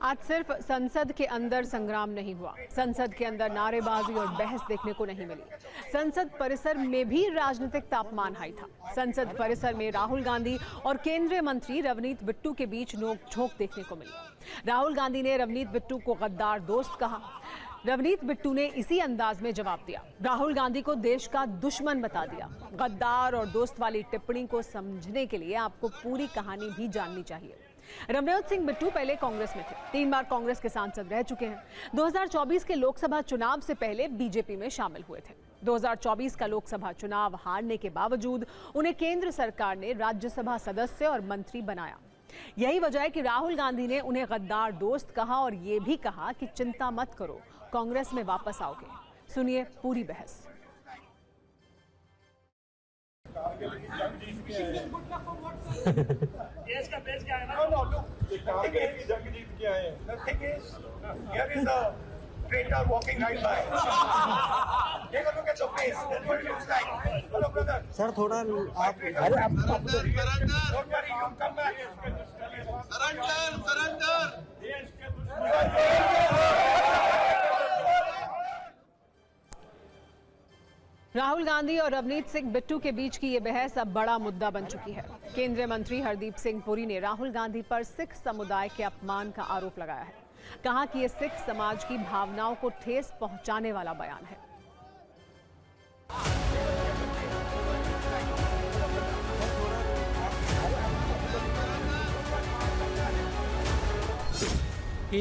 आज सिर्फ संसद के अंदर संग्राम नहीं हुआ, संसद के अंदर नारेबाजी और बहस देखने को नहीं मिली। संसद परिसर में भी राजनीतिक तापमान हाई था। संसद परिसर में राहुल गांधी और केंद्रीय मंत्री रवनीत बिट्टू के बीच नोक-झोंक देखने को मिली। राहुल गांधी ने रवनीत बिट्टू को गद्दार दोस्त कहा। रवनीत बिट्टू ने इसी अंदाज में जवाब दिया। राहुल गांधी को देश का दुश्मन बता दिया। गद्दार और दोस्त वाली टिप्पणी को समझने के लिए आपको पूरी कहानी भी जाननी चाहिए। रवनीत सिंह बिट्टू पहले कांग्रेस में थे, 3 बार कांग्रेस के सांसद रह चुके हैं। 2024 के लोकसभा चुनाव से पहले बीजेपी में शामिल हुए थे। 2024 का लोकसभा चुनाव हारने के बावजूद उन्हें केंद्र सरकार ने राज्यसभा सदस्य और मंत्री बनाया। यही वजह है कि राहुल गांधी ने उन्हें गद्दार दोस्त कहा और ये भी कहा कि चिंता मत करो, कांग्रेस में वापस आओगे। सुनिए पूरी बहस। देश का बेस क्या है ना? जंग जीत के आए हैं। Nothing is. Here is a traitor walking right by. Take a look at your face. That's what it looks like. Hello, brother. Sir थोड़ा आप Don't worry, you come back. Surrender. Rahul Gandhi और रवनीत सिंह बिट्टू के बीच की ये बहस अब बड़ा मुद्दा बन चुकी है। केंद्रीय मंत्री हरदीप सिंह पुरी ने राहुल गांधी पर सिख समुदाय के अपमान का आरोप लगाया है। कहा कि ये सिख समाज की भावनाओं को ठेस पहुंचाने वाला बयान है।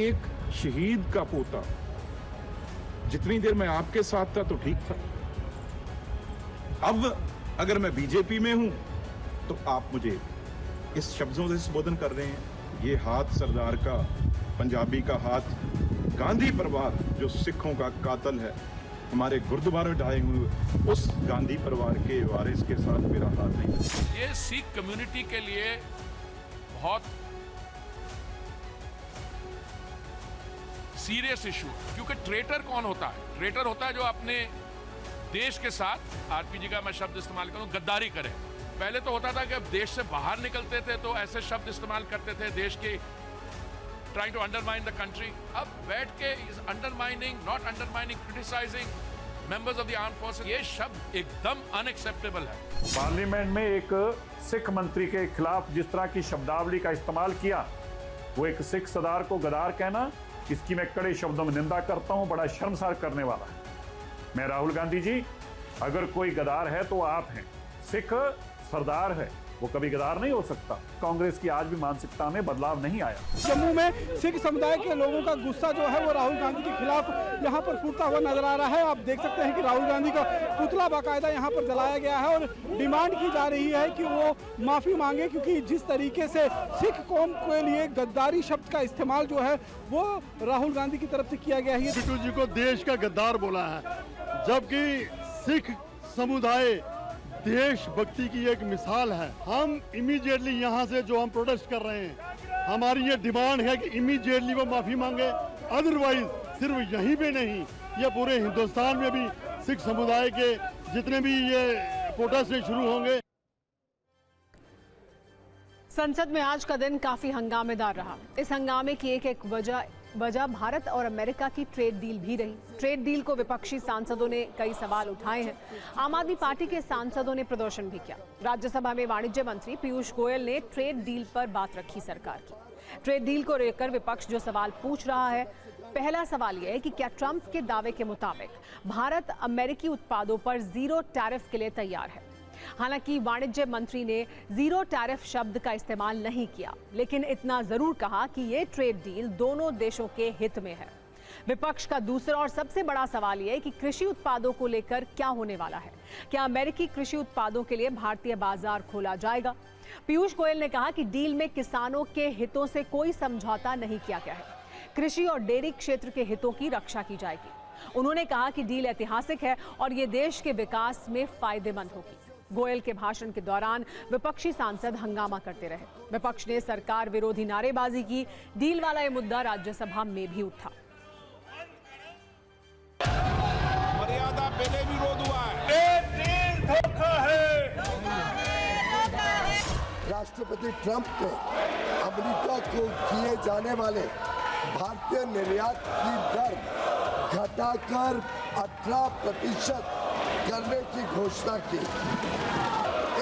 एक शहीद का पोता, जितनी देर मैं आपके साथ था तो ठीक था, अब अगर मैं बीजेपी में हूं तो आप मुझे इस शब्दों से संबोधन कर रहे हैं। ये हाथ सरदार का, पंजाबी का हाथ, गांधी परिवार जो सिखों का कातिल है, हमारे गुरुद्वारे ढाए हुए उस गांधी परिवार के वारिस के साथ मेरा हाथ नहीं। ये सिख कम्युनिटी के लिए बहुत सीरियस इशू, क्योंकि ट्रेटर कौन होता है? ट्रेटर होता है जो अपने देश के साथ, आरपीजी का मैं शब्द इस्तेमाल करूं, गद्दारी करे। पहले तो होता था कि अब देश से बाहर निकलते थे तो ऐसे शब्द इस्तेमाल करते थे, देश के trying to undermine the country. अब बैठ के is undermining, not undermining, criticising members of the armed forces, ये शब्द एकदम अनएक्सेप्टेबल है। पार्लियामेंट में एक सिख मंत्री के खिलाफ जिस तरह की शब्दावली का इस्तेमाल किया, वो एक सिख सरदार को गद्दार कहना, इसकी मैं कड़े शब्दों में निंदा करता हूं। बड़ा शर्मसार करने वाला है। मैं राहुल गांधी जी, अगर कोई गद्दार है तो आप हैं। सिख सरदार है, वो कभी गद्दार नहीं हो सकता। कांग्रेस की आज भी मानसिकता में बदलाव नहीं आया। जम्मू में सिख समुदाय के लोगों का गुस्सा जो है वो राहुल गांधी के खिलाफ यहाँ पर फूटता हुआ नजर आ रहा है। आप देख सकते हैं कि राहुल गांधी का पुतला बाकायदा यहाँ पर जलाया गया है और डिमांड की जा रही है कि वो माफी मांगे, क्योंकि जिस तरीके से सिख कौम के लिए गद्दारी शब्द का इस्तेमाल जो है वो राहुल गांधी की तरफ से किया गया है। बिट्टू जी को देश का गद्दार बोला है, जबकि सिख समुदाय देशभक्ति की एक मिसाल है। हम इमीडिएटली यहाँ से जो हम प्रोटेस्ट कर रहे हैं, हमारी ये डिमांड है कि इमीडिएटली वो माफी मांगे। अदरवाइज सिर्फ यहीं पे नहीं, ये पूरे हिंदुस्तान में भी सिख समुदाय के जितने भी ये प्रोटेस्ट शुरू होंगे। संसद में आज का दिन काफी हंगामेदार रहा। इस हंगामे की एक वजह भारत और अमेरिका की ट्रेड डील भी रही। ट्रेड डील को विपक्षी सांसदों ने कई सवाल उठाए हैं। आम आदमी पार्टी के सांसदों ने प्रदर्शन भी किया। राज्यसभा में वाणिज्य मंत्री पीयूष गोयल ने ट्रेड डील पर बात रखी सरकार की। ट्रेड डील को लेकर विपक्ष जो सवाल पूछ रहा है, पहला सवाल यह है कि क्या ट्रंप के दावे के मुताबिक भारत अमेरिकी उत्पादों पर जीरो टैरिफ के लिए तैयार है। हालांकि वाणिज्य मंत्री ने जीरो टैरिफ शब्द का इस्तेमाल नहीं किया, लेकिन इतना जरूर कहा कि यह ट्रेड डील दोनों देशों के हित में है। विपक्ष का दूसरा और सबसे बड़ा सवाल यह है कि कृषि उत्पादों को लेकर क्या होने वाला है। क्या अमेरिकी कृषि उत्पादों के लिए भारतीय बाजार खोला जाएगा? पीयूष गोयल ने कहा कि डील में किसानों के हितों से कोई समझौता नहीं किया गया है। कृषि और डेयरी क्षेत्र के हितों की रक्षा की जाएगी। उन्होंने कहा कि डील ऐतिहासिक है और ये देश के विकास में फायदेमंद होगी। गोयल के भाषण के दौरान विपक्षी सांसद हंगामा करते रहे। विपक्ष ने सरकार विरोधी नारेबाजी की। डील वाला ये मुद्दा राज्यसभा में भी उठा। मर्यादा पहले विरोध हुआ है। डील धोखा है। राष्ट्रपति ट्रंप ने अमेरिका को किए जाने वाले भारतीय निर्यात की दर घटाकर 18% करने की घोषणा की।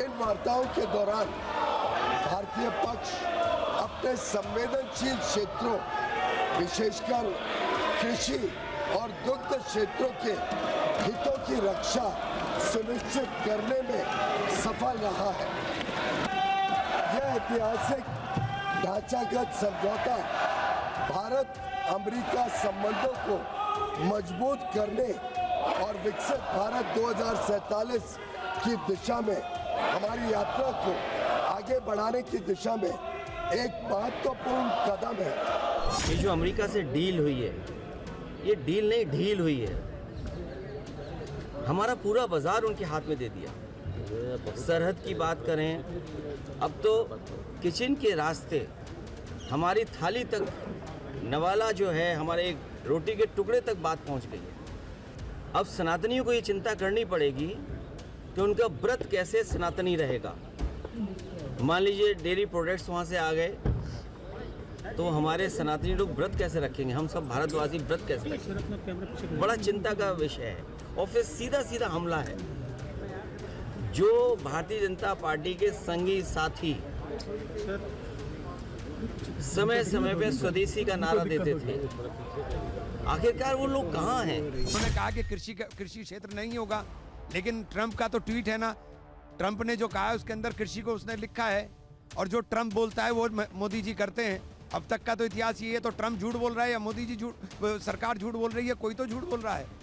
इन वार्ताओं के दौरान भारतीय पक्ष अपने संवेदनशील क्षेत्रों विशेषकर कृषि और दुग्ध क्षेत्रों के हितों की रक्षा सुनिश्चित करने में सफल रहा है। यह ऐतिहासिक ढांचागत समझौता भारत अमेरिका संबंधों को मजबूत करने और विकसित भारत 2047 की दिशा में हमारी यात्रा को आगे बढ़ाने की दिशा में एक महत्वपूर्ण कदम है। ये जो अमेरिका से डील हुई है, ये डील नहीं ढील हुई है। हमारा पूरा बाजार उनके हाथ में दे दिया। सरहद की बात करें, अब तो किचन के रास्ते हमारी थाली तक, नवाला जो है हमारे एक रोटी के टुकड़े तक बात पहुंच गई है। अब सनातनियों को ये चिंता करनी पड़ेगी कि उनका व्रत कैसे सनातनी रहेगा। मान लीजिए डेयरी प्रोडक्ट्स वहाँ से आ गए, तो हमारे सनातनी लोग व्रत कैसे रखेंगे, हम सब भारतवासी व्रत कैसे रखेंगे, बड़ा चिंता का विषय है। और फिर सीधा सीधा हमला है। जो भारतीय जनता पार्टी के संगी साथी समय समय पे स्वदेशी का नारा देते थे, आखिरकार वो लोग कहाँ हैं? उन्होंने कहा कि कृषि क्षेत्र नहीं होगा, लेकिन ट्रंप का तो ट्वीट है ना, ट्रंप ने जो कहा है उसके अंदर कृषि को उसने लिखा है, और जो ट्रंप बोलता है वो मोदी जी करते हैं। अब तक का तो इतिहास ये है, तो ट्रंप झूठ बोल रहा है या मोदी जी सरकार झूठ बोल रही है? कोई तो झूठ बोल रहा है।